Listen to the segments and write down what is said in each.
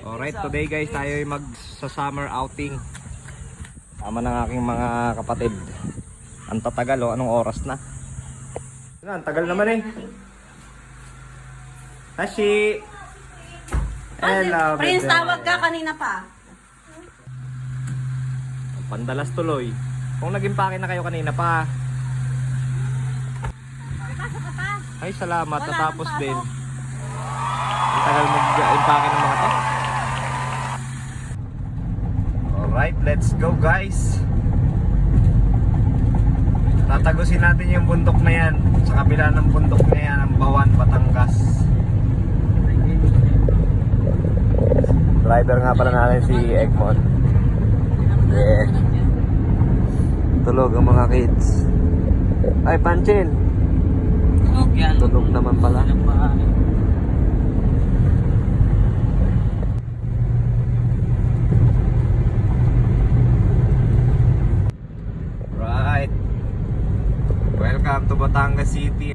Alright, today guys tayo ay magsa-summer outing. Tama ng aking mga kapatid. Ang tatagal oh, anong oras na? Ang tagal naman eh. Tashi! Hello, Prince, bebe. tawag ka kanina pa. Pandalas tuloy. Kung nag-impake na kayo kanina pa. Pasok ka pa. Ay, salamat. Wala Natapos nang pasok. din. Ang tagal mag-impake ng mga to. Alright, let's go guys. Tatagusin natin yung bundok na yan. Sa kabila ng bundok na yan, ang Bawan, Batangas. Driver nga pala natin si Egmont. Yeah. Tulog ang mga kids. Ay, Panchil. Tulog yan. Tulog naman pala. Right. Welcome to Batangas City.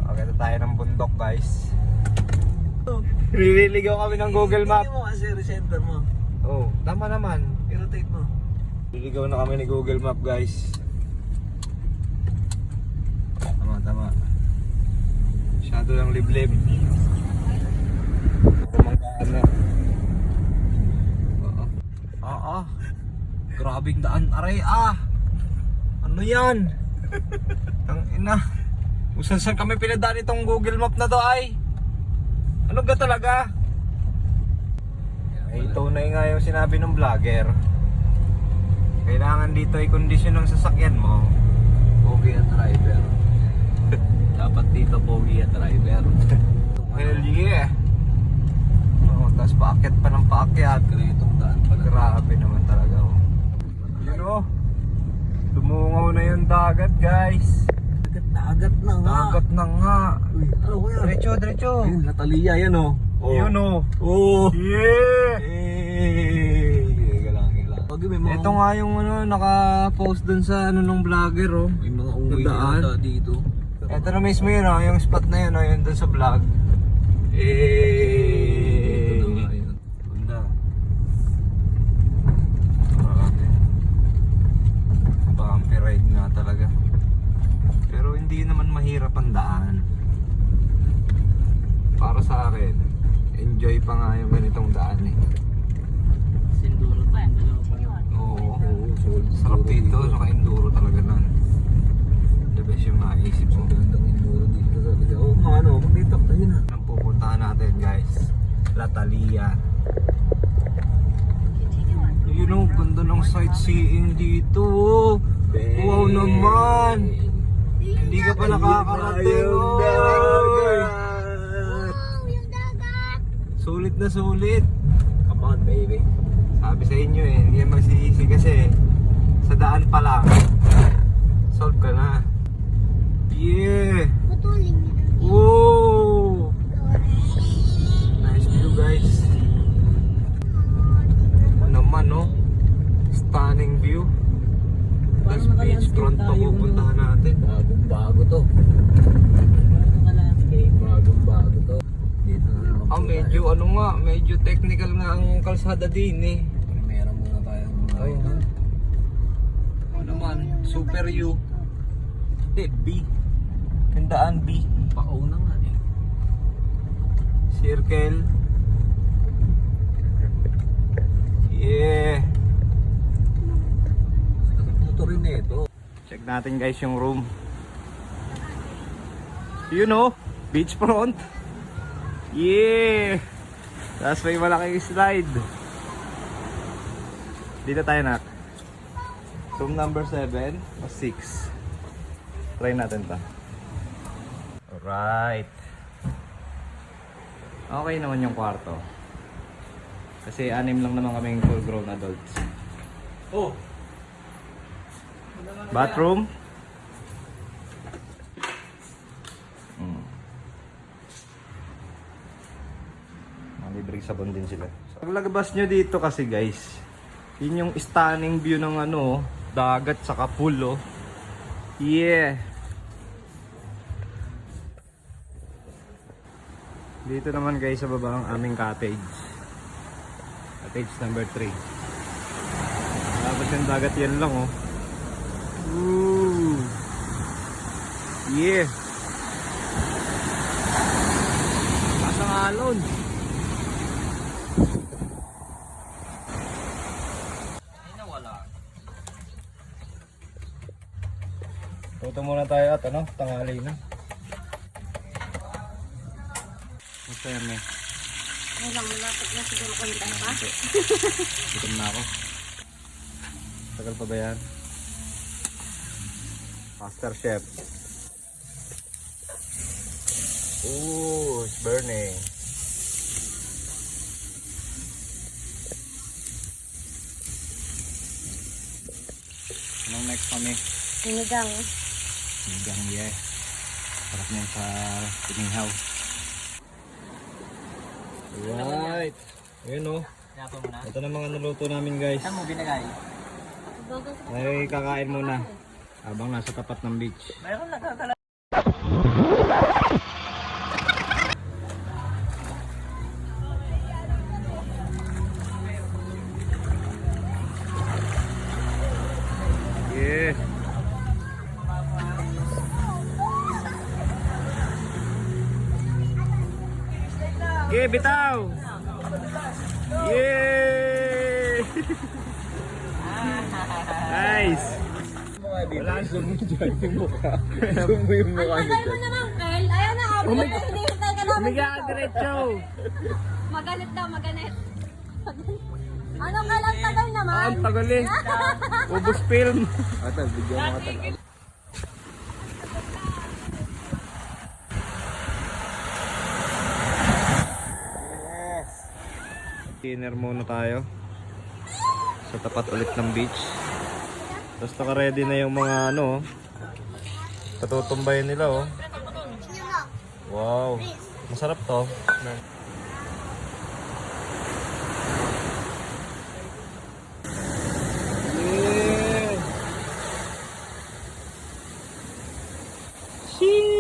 Okay na tayo ng bundok guys. Nililigaw kami ng Google Map. Hindi mo kasi recenter mo. Oh, tama naman. I-rotate mo. Nililigaw na kami ni Google Map guys. Tama. Masyado lang liblib. Kumanggaan na. Oo. Grabing daan. Aray Ano yan? Ang ina. Kung saan kami pinadaan itong Google Map na to ay. Ano ga talaga? Ay, tunay nga yung sinabi ng vlogger. Kailangan dito ay kondisyon ng sasakyan mo. Pogi at driver. Dapat dito pogi at driver. Hell yeah! Oh, tapos paakyat pa ng paakyat. Ganitong daan pala. Grabe naman talaga. Oh. Yun oh. Lumungaw na yung dagat guys. Dagat na nga. Dagat na nga. Uy, ano ko yan? Diretso. Ayun, Natalia yan oh. Yun oh. Oh. Yeah! Galang. Pag may mga... Ito nga yung ano, naka-post dun sa ano nung vlogger oh. May mga unggoy Daan. na dito. Ito na mismo yun oh, yung spot na yun oh, yun dun sa vlog. Dito na nga yun. Bunda. Grabe. Bumpy ride nga talaga. Pero hindi naman mahirap ang daan. Para sa akin, enjoy pa nga yung ganitong daan eh. Sinduro tayong dalawa pa. Oo. solid Sarap enduro dito, saka enduro talaga nun. The best yung maisip mo. Gandang enduro dito talaga. Oh, ano, dito tayo na. Ang pupuntahan natin guys, La Talia. Yun know, ganda ng sightseeing dito. Wow naman. Hindi ka pa nakakarating. Sulit na sulit. Come on, baby. Sabi sa inyo eh, hindi yan magsisisi kasi sa daan pa lang. Solve ka na. Yeah. Whoa. Nice view guys. Ano naman no? Stunning view. Tapos beachfront pa pupuntahan natin. Bagong-bago to. Bagong-bago to. Dito na naman po Medyo ano nga, medyo technical nga ang kalsada din eh. tayo. Meron muna tayong Ay, ano naman, Super U. Hindi, B. Tindaan B. pauna nga eh. Circle. Yeah. Motor rin eh ito. Check natin guys yung room. You know, beachfront. Yeah. Tapos may malaking slide. Dito tayo nak. Room number 7 o 6. Try natin ta. Alright. Okay naman yung kwarto. Kasi 6 lang naman kaming full grown adults. Oh! Bathroom. Libreng sabon din sila. Paglagabas nyo dito kasi guys, yun yung stunning view ng ano, dagat saka pool oh. Yeah. Dito naman guys sa baba ang aming cottage. Cottage number 3. Tapos yung dagat yan lang oh. Ooh. Yeah. Pasang alon. Ay, nawala. Tuto muna tayo at ano, tanghali na. Basta yan eh. Ay lang, malapit na siguro kung tayo pa. Gutom na ako. Tagal pa ba yan? Master Chef. Ooh, it's burning. Anong next kami? Sinigang. Sinigang, yeah. Sarap niyan sa Pinihaw. Right. Ayun oh. Kaya mo na. Ito na mga naluto namin guys. Saan mo binagay? Ay kakain muna. Habang nasa tapat ng beach. Mayroon nakakala. Yeah. Yeah, bitaw. Yeah. Nice. Wala zoom mo dyan yung mukha. Zoom mo yung mukha Ang tagal mo naman, Kel. Ayaw na, abot na hinihintay ka namin Umiga dito. ka diretso. Magalit daw, magalit. Ano ka lang tagal naman? Ang tagal eh. Ubus film. Ata, video mo ata. Dinner muna tayo. Sa tapat ulit ng beach. Tapos naka-ready na yung mga ano. Patutumbayin nila oh. Wow. Masarap to. Yeah. Sheesh.